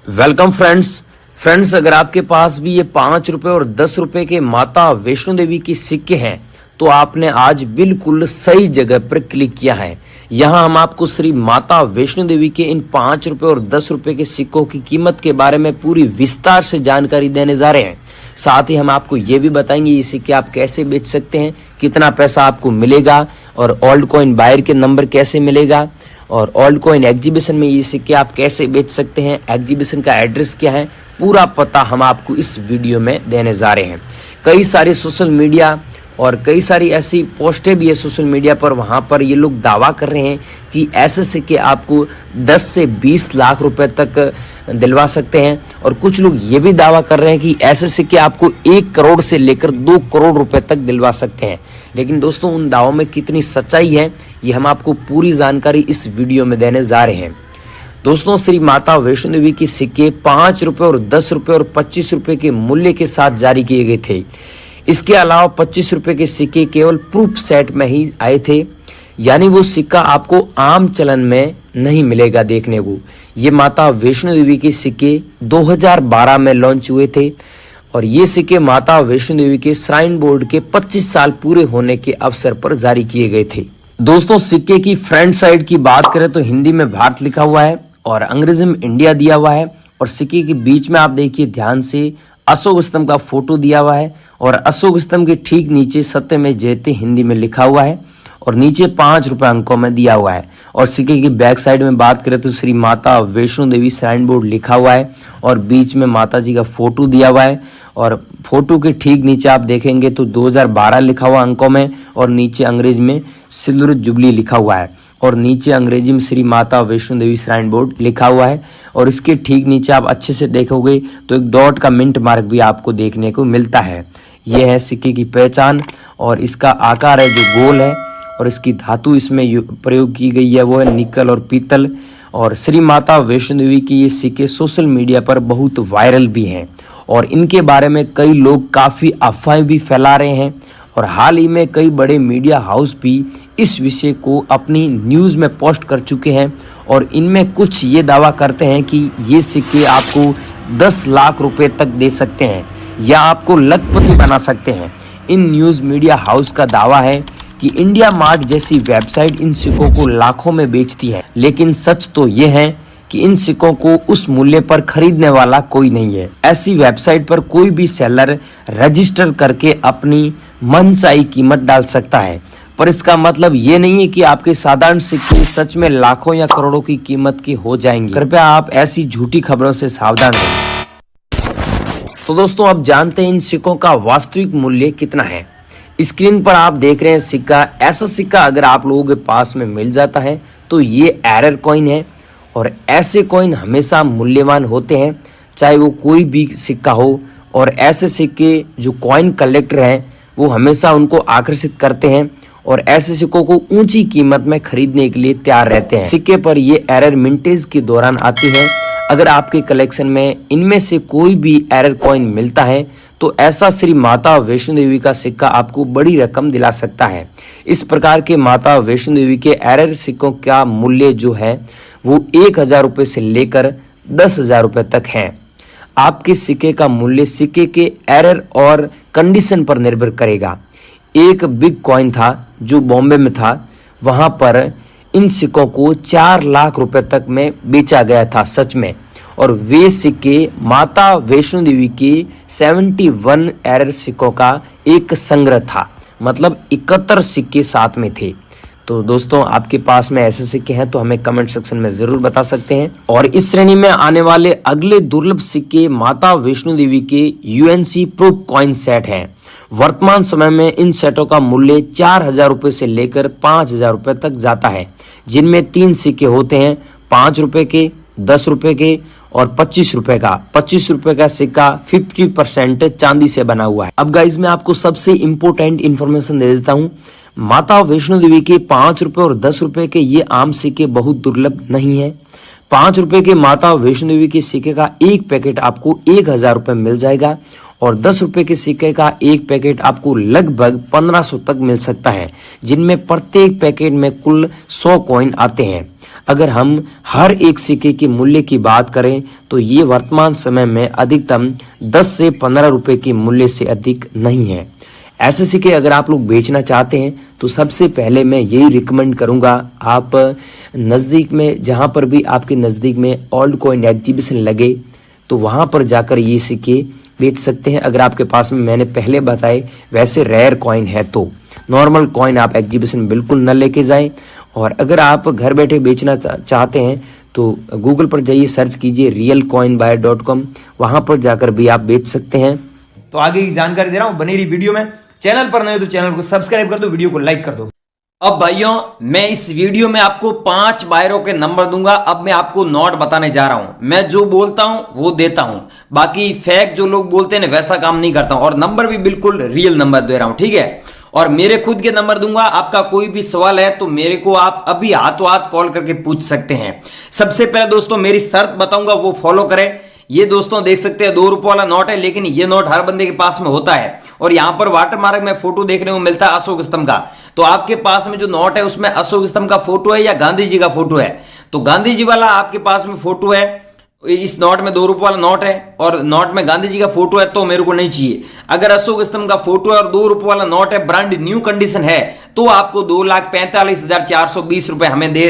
Welcome friends, अगर आपके पास भी ये 5 रुपए और 10 रुपए के माता वैष्णो देवी के सिक्के हैं तो आपने आज बिल्कुल सही जगह पर क्लिक किया है। यहाँ हम आपको श्री माता वैष्णो देवी के इन 5 रुपए और 10 रुपए के सिक्कों की कीमत के बारे में पूरी विस्तार से जानकारी देने जा रहे हैं। साथ ही हम आपको ये भी बताएंगे ये सिक्के आप कैसे बेच सकते हैं, कितना पैसा आपको मिलेगा और ओल्ड कॉइन बायर के नंबर कैसे मिलेगा और ओल्ड कॉइन एग्जीबिशन में ये सिक्के आप कैसे बेच सकते हैं, एग्जीबिशन का एड्रेस क्या है, पूरा पता हम आपको इस वीडियो में देने जा रहे हैं। कई सारे सोशल मीडिया और कई सारी ऐसी पोस्टें भी है सोशल मीडिया पर, वहाँ पर ये लोग दावा कर रहे हैं कि ऐसे सिक्के आपको 10 से 20 लाख रुपए तक दिलवा सकते हैं और कुछ लोग ये भी दावा कर रहे हैं कि ऐसे सिक्के आपको 1 करोड़ से लेकर 2 करोड़ रुपए तक दिलवा सकते हैं। लेकिन दोस्तों उन दावों में कितनी सच्चाई है ये हम आपको पूरी जानकारी इस वीडियो में देने जा रहे हैं। दोस्तों श्री माता वैष्णो देवी के सिक्के 5 रुपए और 10 रुपए और 25 रुपए के मूल्य के साथ जारी किए गए थे। इसके अलावा 25 रुपए के सिक्के केवल प्रूफ सेट में ही आए थे, यानी वो सिक्का आपको आम चलन में नहीं मिलेगा देखने को। ये माता वैष्णो देवी के सिक्के 2012 में लॉन्च हुए थे और ये सिक्के माता वैष्णो देवी के श्राइन बोर्ड के 25 साल पूरे होने के अवसर पर जारी किए गए थे। दोस्तों सिक्के की फ्रंट साइड की बात करें तो हिंदी में भारत लिखा हुआ है और अंग्रेजी में इंडिया दिया हुआ है और सिक्के के बीच में आप देखिए ध्यान से अशोक स्तंभ का फोटो दिया हुआ है और अशोक स्तंभ के ठीक नीचे सत्यमेव जयते हिंदी में लिखा हुआ है और नीचे 5 रुपए अंकों में दिया हुआ है। और सिक्के की बैक साइड में बात करें तो श्री माता वैष्णो देवी श्राइन बोर्ड लिखा हुआ है और बीच में माता जी का फोटो दिया हुआ है और फोटो के ठीक नीचे आप देखेंगे तो 2012 लिखा हुआ अंकों में और नीचे अंग्रेजी में सिल्वर जुबली लिखा हुआ है और नीचे अंग्रेजी में श्री माता वैष्णो देवी श्राइन बोर्ड लिखा हुआ है और इसके ठीक नीचे आप अच्छे से देखोगे तो एक डॉट का मिंट मार्क भी आपको देखने को मिलता है। यह है सिक्के की पहचान और इसका आकार है जो गोल है और इसकी धातु इसमें प्रयोग की गई है वो है निकल और पीतल। और श्री माता वैष्णो देवी की ये सिक्के सोशल मीडिया पर बहुत वायरल भी हैं और इनके बारे में कई लोग काफ़ी अफवाहें भी फैला रहे हैं और हाल ही में कई बड़े मीडिया हाउस भी इस विषय को अपनी न्यूज़ में पोस्ट कर चुके हैं और इनमें कुछ ये दावा करते हैं कि ये सिक्के आपको 10 लाख रुपए तक दे सकते हैं या आपको लखपति बना सकते हैं। इन न्यूज़ मीडिया हाउस का दावा है कि इंडिया मार्ट जैसी वेबसाइट इन सिक्कों को लाखों में बेचती है, लेकिन सच तो ये है कि इन सिक्कों को उस मूल्य पर खरीदने वाला कोई नहीं है। ऐसी वेबसाइट पर कोई भी सेलर रजिस्टर करके अपनी मनचाही कीमत डाल सकता है, पर इसका मतलब ये नहीं है कि आपके साधारण सिक्के सच में लाखों या करोड़ों की कीमत के हो जाएंगे। कृपया आप ऐसी झूठी खबरों से सावधान रहें। तो दोस्तों अब जानते हैं इन सिक्कों का वास्तविक मूल्य कितना है। स्क्रीन पर आप देख रहे हैं सिक्का। ऐसा सिक्का अगर आप लोगों के पास में मिल जाता है तो ये एरर कॉइन है और ऐसे कॉइन हमेशा मूल्यवान होते हैं चाहे वो कोई भी सिक्का हो और ऐसे सिक्के जो कॉइन कलेक्टर हैं वो हमेशा उनको आकर्षित करते हैं और ऐसे सिक्कों को ऊंची कीमत में खरीदने के लिए तैयार रहते हैं। सिक्के पर ये एरर मिंटेज के दौरान आती है। अगर आपके कलेक्शन में इनमें से कोई भी एरर कॉइन मिलता है तो ऐसा श्री माता वैष्णो देवी का सिक्का आपको बड़ी रकम दिला सकता है। इस प्रकार के माता वैष्णो देवी के एरर सिक्कों का मूल्य जो है वो 1000 रुपये से लेकर 10,000 रुपये तक है। आपके सिक्के का मूल्य सिक्के के एरर और कंडीशन पर निर्भर करेगा। एक बिग कॉइन था जो बॉम्बे में था, वहां पर इन सिक्कों को 4 लाख रुपए तक में बेचा गया था सच में, और वे सिक्के माता वैष्णो देवी के 71 एरर सिक्कों का एक संग्रह था, मतलब 71 सिक्के साथ में थे। तो दोस्तों आपके पास में ऐसे सिक्के हैं तो हमें कमेंट सेक्शन में जरूर बता सकते हैं। और इस श्रेणी में आने वाले अगले दुर्लभ सिक्के माता वैष्णो देवी के यूएनसी प्रूफ कॉइन सेट हैं। वर्तमान समय में इन सेटों का मूल्य 4000 रुपए से लेकर 5000 रुपए तक जाता है, जिनमें 3 सिक्के होते हैं, 5 रुपए के, 10 रुपए के और 25 रुपए का। 25 रुपए का सिक्का 50% चांदी से बना हुआ है। अब गाइज मैं आपको सबसे इम्पोर्टेंट इन्फॉर्मेशन दे देता हूँ। माता वैष्णो देवी के 5 रुपए और 10 रुपए के ये आम सिक्के बहुत दुर्लभ नहीं है। 5 रुपए के माता वैष्णो देवी के सिक्के का एक पैकेट आपको 1000 रुपए मिल जाएगा और 10 रुपए के सिक्के का एक पैकेट आपको लगभग 1500 तक मिल सकता है, जिनमें प्रत्येक पैकेट में कुल 100 कॉइन आते हैं। अगर हम हर एक सिक्के के मूल्य की बात करें तो ये वर्तमान समय में अधिकतम 10 से 15 रुपए के मूल्य से अधिक नहीं है। ऐसे सिक्के अगर आप लोग बेचना चाहते हैं तो सबसे पहले मैं यही रिकमेंड करूंगा, आप नज़दीक में जहां पर भी आपके नज़दीक में ओल्ड कॉइन एग्जीबिशन लगे तो वहां पर जाकर ये सिक्के बेच सकते हैं। अगर आपके पास में मैंने पहले बताए वैसे रेयर कॉइन है तो नॉर्मल कॉइन आप एग्जीबिशन बिल्कुल न लेके जाएं। और अगर आप घर बैठे बेचना चाहते हैं तो गूगल पर जाइए, सर्च कीजिए realcoinbuyer.com, वहां पर जाकर भी आप बेच सकते हैं। तो आगे की जानकारी दे रहा हूं, बनी रही वीडियो में। चैनल पर नए हो तो चैनल को सब्सक्राइब कर दो, वीडियो को लाइक कर दो। अब भाइयों मैं इस वीडियो में आपको 5 बायरों के नंबर दूंगा। अब मैं आपको नोट बताने जा रहा हूं। मैं जो बोलता हूं वो देता हूं, बाकी फेक जो लोग बोलते हैं वैसा काम नहीं करता हूं, और नंबर भी बिल्कुल रियल नंबर दे रहा हूं, ठीक है। और मेरे खुद के नंबर दूंगा। आपका कोई भी सवाल है तो मेरे को आप अभी हाथों हाथ कॉल करके पूछ सकते हैं। सबसे पहले दोस्तों मेरी शर्त बताऊंगा, वो फॉलो करें। ये दोस्तों देख सकते हैं 2 रुपए वाला नोट है, लेकिन ये नोट हर बंदे के पास में होता है। और यहां पर वाटरमार्क में फोटो देखने को मिलता है अशोक स्तंभ का। तो आपके पास में जो नोट है उसमें अशोक स्तंभ का फोटो है या गांधी जी का फोटो है? तो गांधी जी वाला आपके पास में फोटो है, इस नोट में 2 रुपए वाला नोट है और नोट में गांधी जी का फोटो है, तो मेरे को नहीं चाहिए। अगर अशोक स्तंभ का फोटो है और 2 रुपए वाला नोट है, ब्रांड न्यू कंडीशन है, तो आपको 2,45,420 रुपए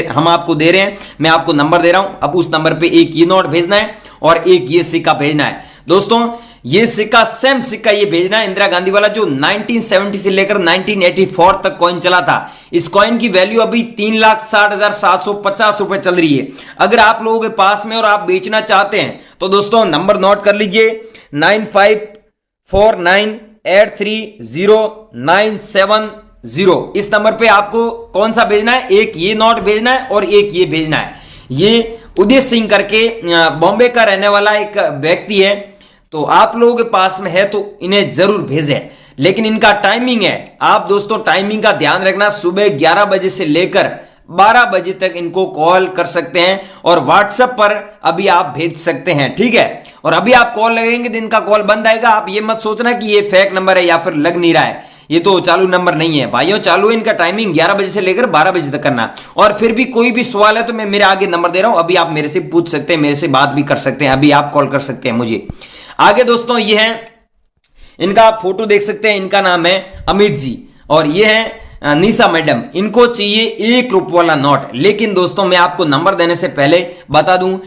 हम आपको दे रहे हैं। मैं आपको नंबर दे रहा हूं। अब उस नंबर पे एक ये नोट भेजना है और एक ये सिक्का भेजना है। दोस्तों ये सिक्का सेम सिक्का ये भेजना है, इंदिरा गांधी वाला, जो 1970 से लेकर 1984 तक कॉइन चला था। इस कॉइन की वैल्यू अभी 3,60,750 रुपए चल रही है। अगर आप लोगों के पास में और आप बेचना चाहते हैं तो दोस्तों नंबर नोट कर लीजिए 9549830970। इस नंबर पे आपको कौन सा भेजना है? एक ये नोट भेजना है और एक ये भेजना है। ये उदय सिंह करके बॉम्बे का रहने वाला एक व्यक्ति है, तो आप लोगों के पास में है तो इन्हें जरूर भेजें। लेकिन इनका टाइमिंग है, आप दोस्तों टाइमिंग का ध्यान रखना, सुबह 11 बजे से लेकर 12 बजे तक इनको कॉल कर सकते हैं और व्हाट्सएप पर अभी आप भेज सकते हैं, ठीक है। और अभी आप कॉल लगेंगे दिन का कॉल बंद आएगा। आप ये मत सोचना कि ये फेक नंबर है या फिर लग नहीं रहा है, ये तो चालू नंबर नहीं है भाइयों। चालू है, इनका टाइमिंग 11 बजे से लेकर 12 बजे तक करना। और फिर भी कोई भी सवाल है तो मैं मेरे आगे नंबर दे रहा हूं, अभी आप मेरे से पूछ सकते हैं, मेरे से बात भी कर सकते हैं, अभी आप कॉल कर सकते हैं मुझे। आगे दोस्तों ये है, इनका आप फोटो देख सकते हैं, इनका नाम है अमित जी और ये है निशा मैडम। इनको चाहिए 1 रुपये वाला नोट। लेकिन दोस्तों मैं आपको नंबर देने से पहले बता दूं,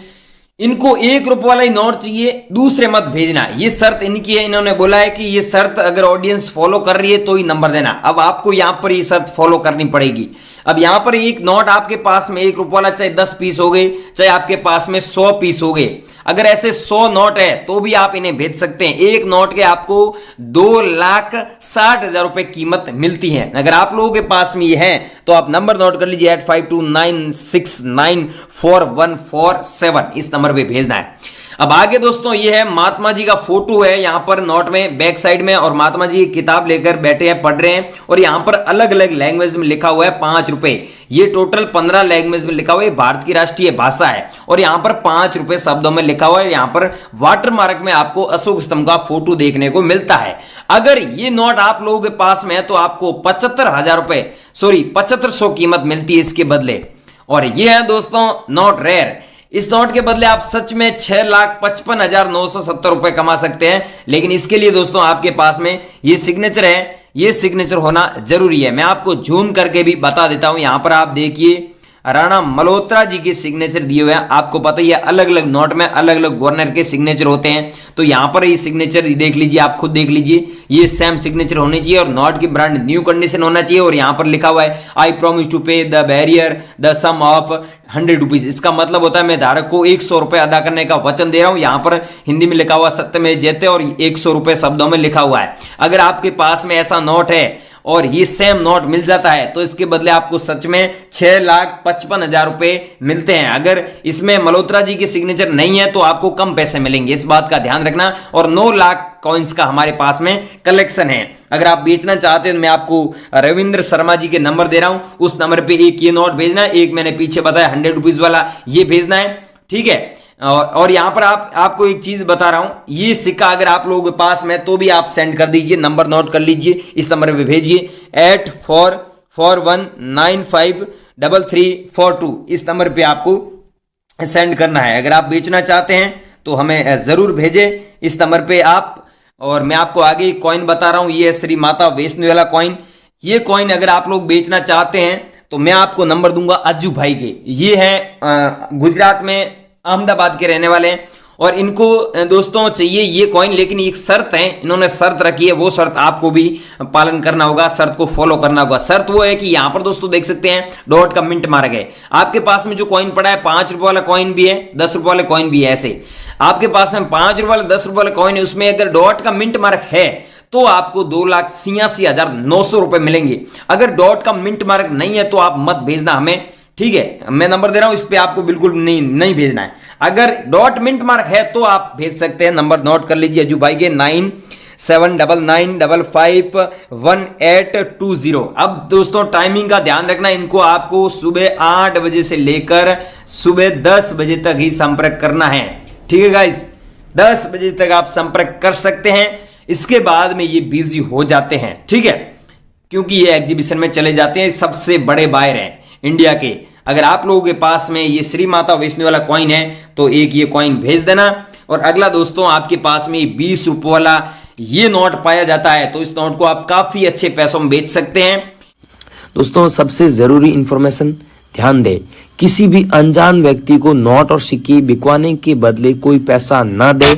इनको 1 रुपये वाला ही नोट चाहिए, दूसरे मत भेजना। ये शर्त इनकी है, इन्होंने बोला है कि ये शर्त अगर ऑडियंस फॉलो कर रही है तो ही नंबर देना। अब आपको यहां पर ये शर्त फॉलो करनी पड़ेगी। अब यहां पर एक नोट आपके पास में 1 रुपये वाला, चाहे 10 पीस हो गए, चाहे आपके पास में 100 पीस हो गए, अगर ऐसे 100 नोट है तो भी आप इन्हें भेज सकते हैं। एक नोट के आपको 2,60,000 रुपए कीमत मिलती है। अगर आप लोगों के पास में ये है तो आप नंबर नोट कर लीजिए 8529694147, इस नंबर पे भेजना है। अब आगे दोस्तों ये है महात्मा जी का फोटो है यहां पर नोट में बैक साइड में, और महात्मा जी किताब लेकर बैठे हैं, पढ़ रहे हैं, और यहां पर अलग अलग लैंग्वेज में लिखा हुआ है 5 रुपए। ये टोटल 15 लैंग्वेज में लिखा हुआ है, भारत की राष्ट्रीय भाषा है, और यहां पर 5 रुपए शब्दों में लिखा हुआ है। यहां पर वाटरमार्क में आपको अशोक स्तंभ का फोटो देखने को मिलता है। अगर ये नोट आप लोगों के पास में है तो आपको 75,000 रुपए 7500 कीमत मिलती है इसके बदले। और ये है दोस्तों नोट रेयर। इस नोट के बदले आप सच में 6,55,970 रुपए कमा सकते हैं। लेकिन इसके लिए दोस्तों आपके पास में ये सिग्नेचर है, ये सिग्नेचर होना जरूरी है। मैं आपको जूम करके भी बता देता हूं। यहां पर आप देखिए राणा मल्होत्रा जी के सिग्नेचर दिए हुए हैं। आपको पता ही है अलग अलग नोट में अलग अलग गवर्नर के सिग्नेचर होते हैं, तो यहां पर ये सिग्नेचर देख लीजिए, आप खुद देख लीजिए, ये सेम सिग्नेचर होनी चाहिए और नोट की ब्रांड न्यू कंडीशन होना चाहिए। और यहां पर लिखा हुआ है I promise to pay the barrier the sum of 100 rupees. इसका मतलब होता है मैं धारक को 100 रुपए अदा करने का वचन दे रहा हूं। यहां पर हिंदी में लिखा हुआ सत्यमेव जयते और 100 रुपए शब्दों में लिखा हुआ है। अगर आपके पास में ऐसा नोट है और ये सेम नोट मिल जाता है तो इसके बदले आपको सच में 6,55,000 रुपए मिलते हैं। अगर इसमें मल्होत्रा जी की सिग्नेचर नहीं है तो आपको कम पैसे मिलेंगे, इस बात का ध्यान रखना। और 9 लाख कॉइन्स का हमारे पास में कलेक्शन है। अगर आप बेचना चाहते हैं तो मैं आपको रविंद्र शर्मा जी के नंबर दे रहा हूं, उस नंबर पे एक ये नोट भेजना है, एक मैंने पीछे बताया 100 रुपीज वाला ये भेजना है, ठीक है। और यहां पर आपको एक चीज बता रहा हूं, ये सिक्का अगर आप लोगों के पास में तो भी आप सेंड कर दीजिए, नंबर नोट कर लीजिए, इस नंबर पे भेजिए 41953342 इस नंबर पे आपको सेंड करना है। अगर आप बेचना चाहते हैं तो हमें जरूर भेजें इस नंबर पे आप। और मैं आपको आगे कॉइन बता रहा हूं, ये है श्री माता वैष्णो वाला कॉइन। ये कॉइन अगर आप लोग बेचना चाहते हैं तो मैं आपको नंबर दूंगा अज्जू भाई के। ये है गुजरात में अहमदाबाद के रहने वाले हैं और इनको दोस्तों चाहिए ये कॉइन, लेकिन एक शर्त है, इन्होंने शर्त रखी है, वो शर्त आपको भी पालन करना होगा, शर्त को फॉलो करना होगा। शर्त वो है कि यहां पर दोस्तों देख सकते हैं डॉट का मिंट मारा गया। आपके पास में जो कॉइन पड़ा है 5 रुपए वाला कॉइन भी है, 10 रुपए वाला कॉइन भी है। ऐसे आपके पास में 5 रुपए वाला 10 रुपए वाला कॉइन है, उसमें अगर डॉट का मिंट मार्क है तो आपको 2,86,900 रुपए मिलेंगे। अगर डॉट का मिंट मार्क नहीं है तो आप मत भेजना हमें, ठीक है। मैं नंबर दे रहा हूं, इस पे आपको बिल्कुल नहीं भेजना है। अगर डॉट मिंट मार्क है तो आप भेज सकते हैं। नंबर नोट कर लीजिए अज्जू भाई के 9799551820। अब दोस्तों टाइमिंग का ध्यान रखना, इनको आपको सुबह 8 बजे से लेकर सुबह 10 बजे तक ही संपर्क करना है, ठीक है गाइस। 10 बजे तक आप संपर्क कर सकते हैं, इसके बाद में ये बिजी हो जाते हैं, ठीक है, क्योंकि ये एग्जीबिशन में चले जाते हैं। सबसे बड़े बायर हैं इंडिया के। अगर आप लोगों के पास में ये श्री माता वैष्णो वाला कॉइन है तो एक ये कॉइन भेज देना। और अगला दोस्तों आपके पास में 20 रुपए वाला ये नोट पाया जाता है, तो इस नोट को आप काफी अच्छे पैसों में बेच सकते हैं। दोस्तों सबसे जरूरी इंफॉर्मेशन ध्यान दें, किसी भी अनजान व्यक्ति को नोट और सिक्के बिकवाने के बदले कोई पैसा न दे।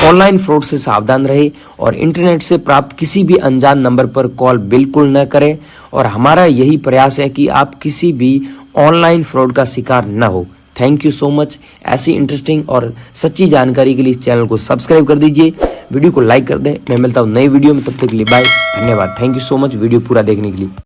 ऑनलाइन फ्रॉड से सावधान रहे और इंटरनेट से प्राप्त किसी भी अनजान नंबर पर कॉल बिल्कुल न करें। और हमारा यही प्रयास है कि आप किसी भी ऑनलाइन फ्रॉड का शिकार न हो। Thank you so much. ऐसी इंटरेस्टिंग और सच्ची जानकारी के लिए इस चैनल को सब्सक्राइब कर दीजिए, वीडियो को लाइक कर दें। मैं मिलता हूँ नई वीडियो में, तब तक के लिए बाय, धन्यवाद। Thank you so much video पूरा देखने के लिए।